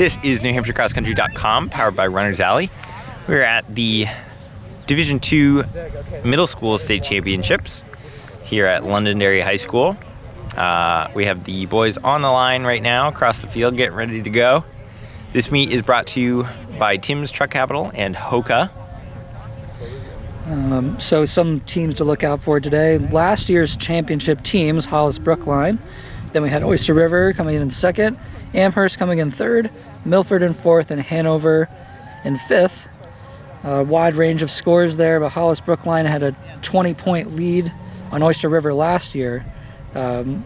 This is NewHampshireCrossCountry.com, powered by Runner's Alley. We're at the Division II Middle School State Championships here at Londonderry High School. We have the boys on the line right now, across the field, getting ready to go. This meet is brought to you by Tim's Truck Capital and Hoka. So some teams to look out for today. Last year's championship teams, Hollis Brookline. Then we had Oyster River coming in second, Amherst coming in third, Milford in fourth, and Hanover in fifth. Wide range of scores there, but Hollis Brookline had a 20-point lead on Oyster River last year,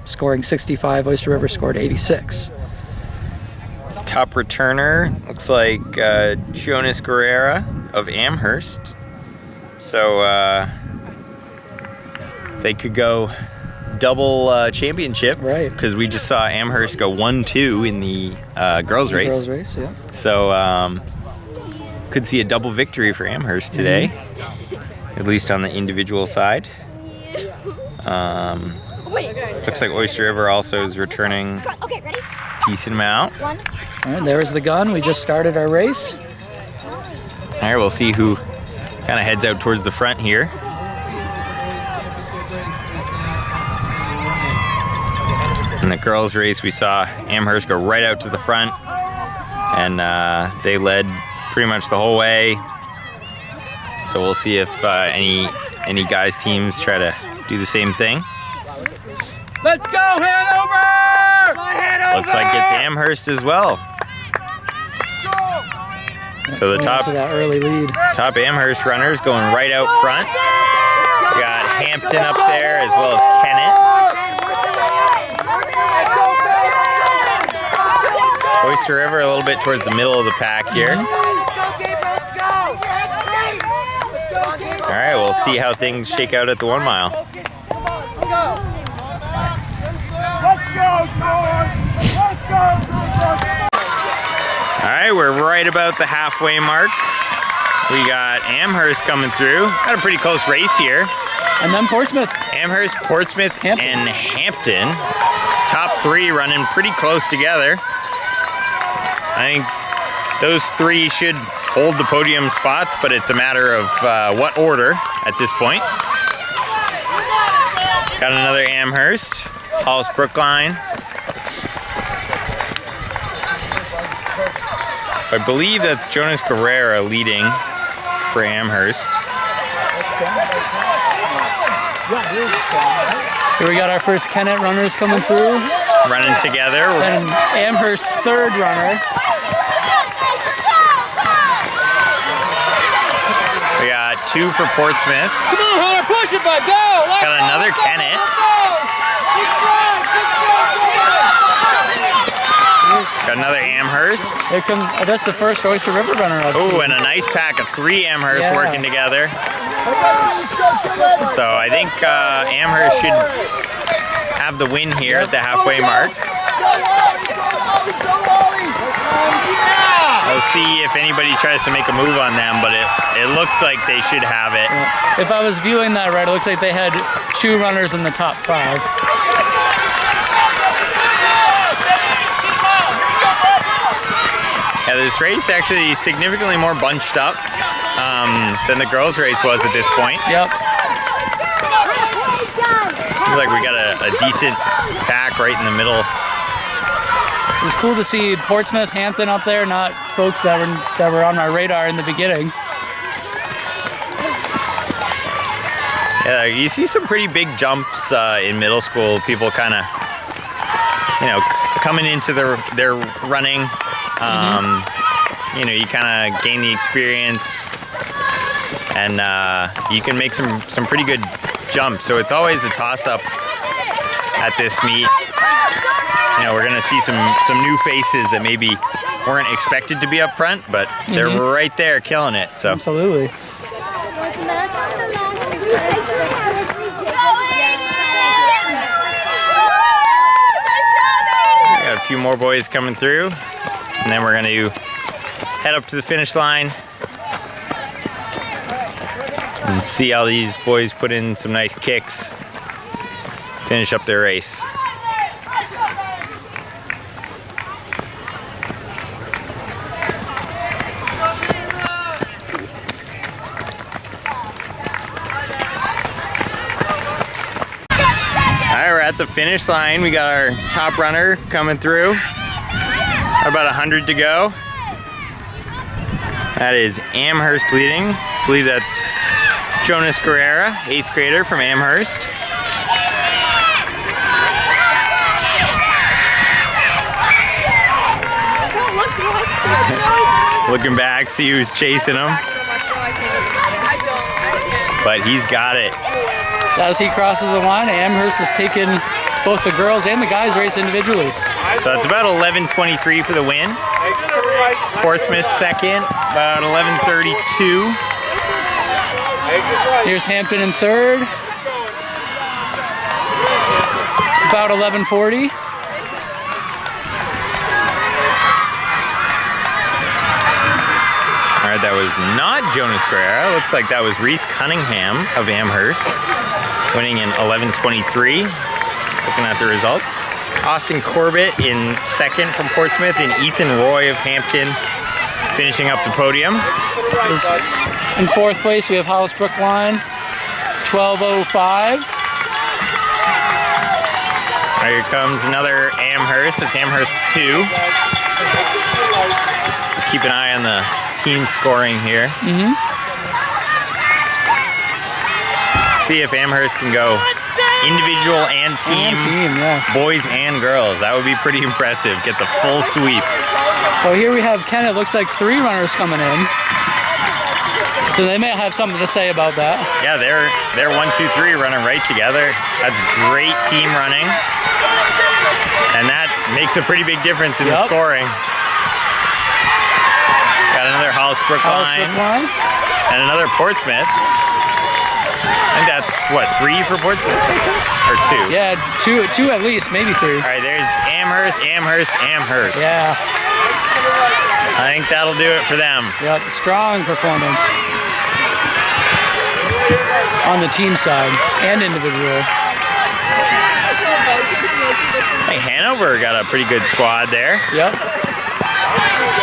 scoring 65. Oyster River scored 86. Top returner looks like Jonas Guerrera of Amherst. So they could go double championship, right? Because we just saw Amherst go 1-2 in the girls' race. Girls' race, yeah. So could see a double victory for Amherst today, at least on the individual side. Looks like Oyster River also is returning decent amount. All right, there's the gun. We just started our race. All right, we'll see who kind of heads out towards the front here. In the girls' race, we saw Amherst go right out to the front, and they led pretty much the whole way. So we'll see if any guys' teams try to do the same thing. Let's go, Hanover! Looks like it's Amherst as well. So the To that early lead. top Amherst runners going right out front. We got Hampton up there as well as Kennett. Oyster River a little bit towards the middle of the pack here. All right, we'll see how things shake out at the 1 mile. All right, we're right about the halfway mark. We got Amherst coming through. Got a pretty close race here. And then Portsmouth. Amherst, Portsmouth, and Hampton. Top three running pretty close together. I think those three should hold the podium spots, but it's a matter of what order at this point. Got another Amherst, Hollis Brookline. I believe that's Jonas Guerrera leading for Amherst. Here we got our first Kennett runners coming through. Running together. And Amherst's third runner. We got two for Portsmouth. Come on, Hunter, push it, bud, go! Got another Kennett. Got another Amherst. Here come, that's the first Oyster River runner I've seen. Oh, and a nice pack of three Amherst working together. So I think Amherst should have the win here at the halfway mark. We'll see if anybody tries to make a move on them, but it looks like they should have it. If I was viewing that right, it looks like they had two runners in the top five. Yeah, this race actually significantly more bunched up than the girls' race was at this point. Yep. Seems like we got a decent pack right in the middle. It was cool to see Portsmouth, Hampton up there, not folks that were on my radar in the beginning. Yeah, you see some pretty big jumps in middle school. People kind of, coming into their running. You kind of gain the experience, and you can make some pretty good jumps. So it's always a toss-up at this meet. We're gonna see some new faces that maybe weren't expected to be up front, but they're right there killing it. So absolutely. Got a few more boys coming through, and then we're gonna head up to the finish line and see how these boys put in some nice kicks, finish up their race. at the finish line. We got our top runner coming through. About 100 to go. That is Amherst leading. I believe that's Jonas Guerrera, 8th grader from Amherst. Looking back, see who's chasing him. But he's got it. So as he crosses the line, Amherst has taken both the girls and the guys race individually. So it's about 11:23 for the win. Portsmouth second, about 11:32. Here's Hampton in third. About 11:40. All right, that was not Jonas Guerrera. Looks like that was Reese Cunningham of Amherst, winning in 11:23. Looking at the results. Austin Corbett in second from Portsmouth, and Ethan Roy of Hampton finishing up the podium. In fourth place, we have Hollis Brookline, 12:05. Here comes another Amherst. It's Amherst 2. Keep an eye on the team scoring here. See if Amherst can go individual and team, Yeah. boys and girls. That would be pretty impressive. Get the full sweep. Well, here we have Ken. It looks like 3 runners coming in. So they may have something to say about that. Yeah, they're 1, 2, 3 running right together. That's great team running. And that makes a pretty big difference in the scoring. Got another Hollis Brookline and another Portsmouth. I think that's what, 3 for Portsmouth? Or 2? Yeah, two at least, maybe 3. All right, there's Amherst, Amherst, Amherst. Yeah. I think that'll do it for them. Yep, strong performance on the team side and individual. Hey, Hanover got a pretty good squad there. Yep.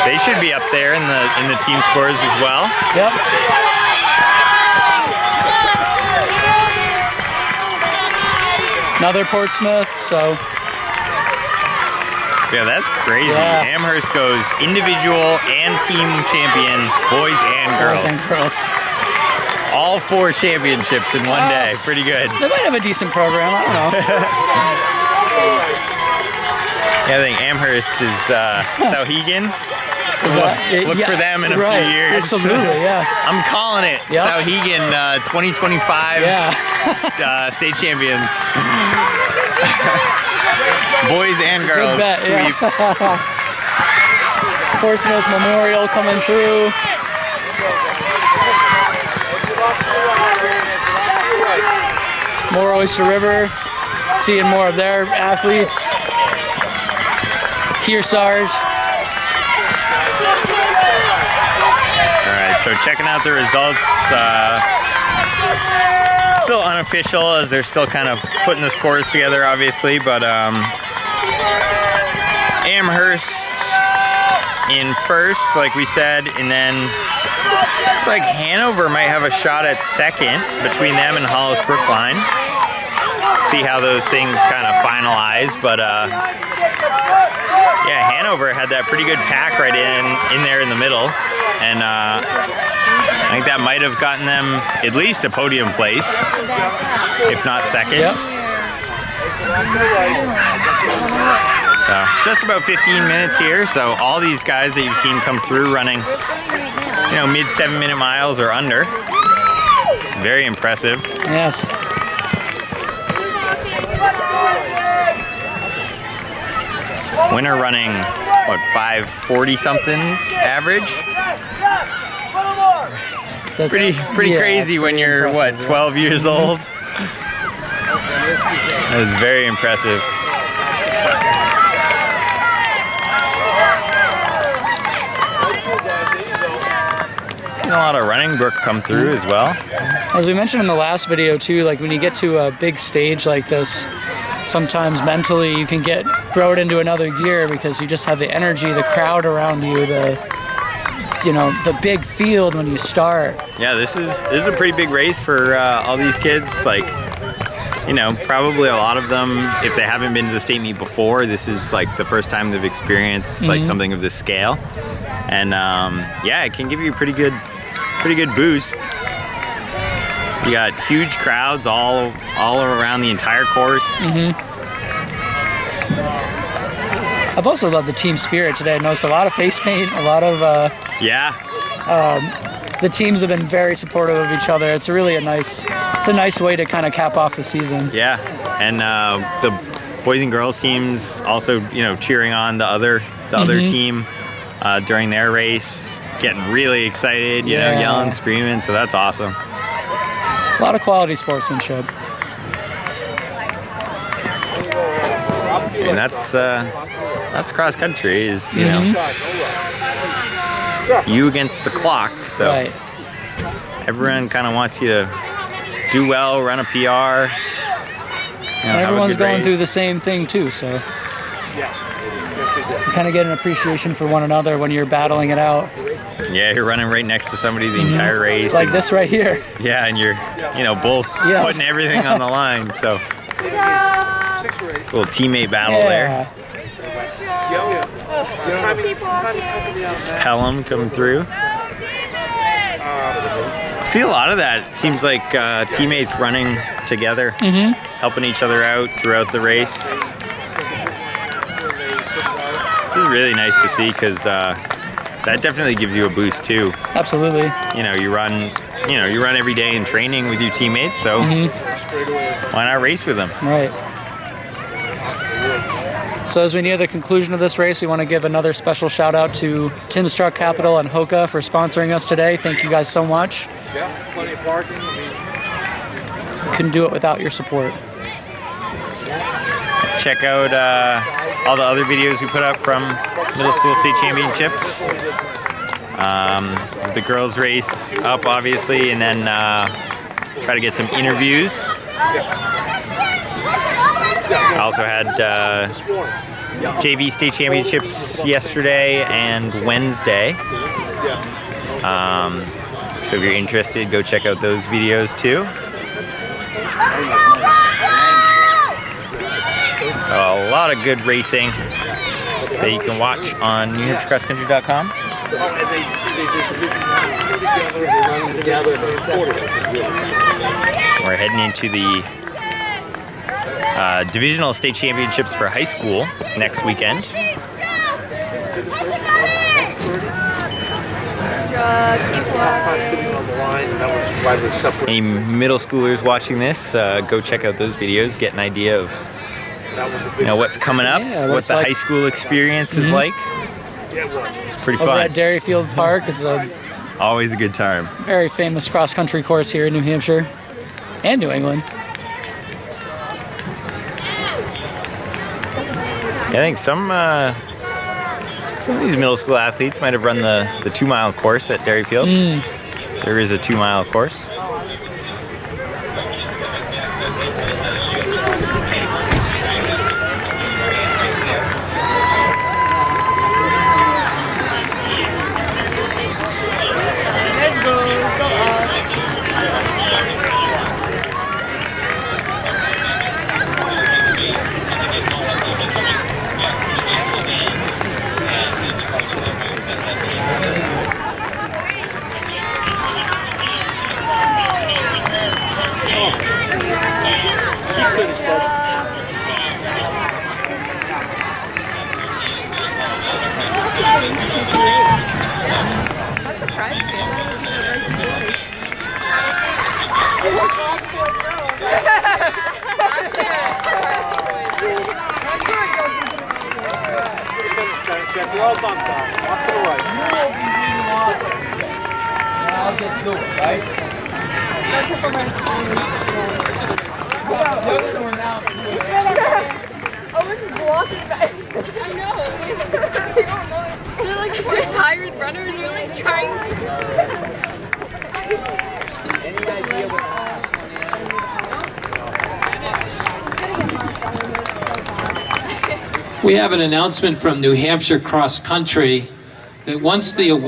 They should be up there in the team scores as well. Yep. Another Portsmouth, so. Yeah, that's crazy. Yeah. Amherst goes individual and team champion, boys and girls. Boys and girls. All 4 championships in one day. Pretty good. They might have a decent program, I don't know. Yeah, I think Amherst is Sauhegan. Look for them in a few years. Absolutely, yeah. I'm calling it. Yep. Sauhegan 2025 state champions. Boys and girls. Good bet, sweep. yeah. Portsmouth Memorial coming through. More Oyster River. Seeing more of their athletes. Kearsarge. Alright, so checking out the results. Still unofficial as they're still kind of putting the scores together, obviously, but Amherst in first, like we said, and then looks like Hanover might have a shot at second between them and Hollis Brookline. See how those things kind of finalize, but yeah, Hanover had that pretty good pack right in there in the middle, and I think that might have gotten them at least a podium place, if not second. Yep. So just about 15 minutes here, so all these guys that you've seen come through running, you know, mid 7-minute miles or under. Very impressive. Yes. Winner running, what, 5:40 something average? That's, Pretty yeah, crazy when you're, what, 12 years old? That is very impressive. Seen a lot of running brook come through as well. As we mentioned in the last video too, like when you get to a big stage like this, sometimes mentally you can throw it into another gear because you just have the energy, the crowd around you, the big field when you start. Yeah, this is a pretty big race for all these kids. Like you know, probably a lot of them, if they haven't been to the state meet before, this is like the first time they've experienced like something of this scale. And yeah, it can give you a pretty good boost. You got huge crowds all around the entire course. I've also loved the team spirit today. I noticed a lot of face paint, a lot of the teams have been very supportive of each other. It's really a nice way to kind of cap off the season. Yeah, and the boys and girls teams also, you know, cheering on the other team during their race, getting really excited, you know, yelling, screaming. So that's awesome. A lot of quality sportsmanship. And that's cross country, is, you know, it's you against the clock. So everyone kind of wants you to do well, run a PR. You know, and everyone's going through the same thing too, so you kind of get an appreciation for one another when you're battling it out. Yeah, you're running right next to somebody the entire race. Like this right here. Yeah, and you're, you know, both putting everything on the line. So little teammate battle there. It's Pelham coming through. See a lot of that. Seems like teammates running together, helping each other out throughout the race. This is really nice to see, because that definitely gives you a boost too. Absolutely. You know, you run every day in training with your teammates, so why not race with them? Right. So as we near the conclusion of this race, we want to give another special shout out to Tim's Truck Capital and Hoka for sponsoring us today. Thank you guys so much. Yeah, plenty of parking. Couldn't do it without your support. Check out all the other videos we put up from middle school state championships. The girls race up, obviously, and then try to get some interviews. I also had JV state championships yesterday and Wednesday. So if you're interested, go check out those videos too. A lot of good racing that you can watch on NewHampshireCrossCountry.com. We're heading into the divisional state championships for high school next weekend. Any middle schoolers watching this, go check out those videos, get an idea of, you know, what's coming up, what the high school experience is like. It's pretty fun. Over at Dairyfield Park, it's always a good time. Very famous cross-country course here in New Hampshire and New England. I think some of these middle school athletes might have run the 2-mile course at Dairyfield. There is a 2-mile course. Check, you're all bumped off. Off to the right. I'll just do it, right? I know. They're like poor tired runners are like trying to. Any idea what the last one is? We have an announcement from New Hampshire Cross Country that once the award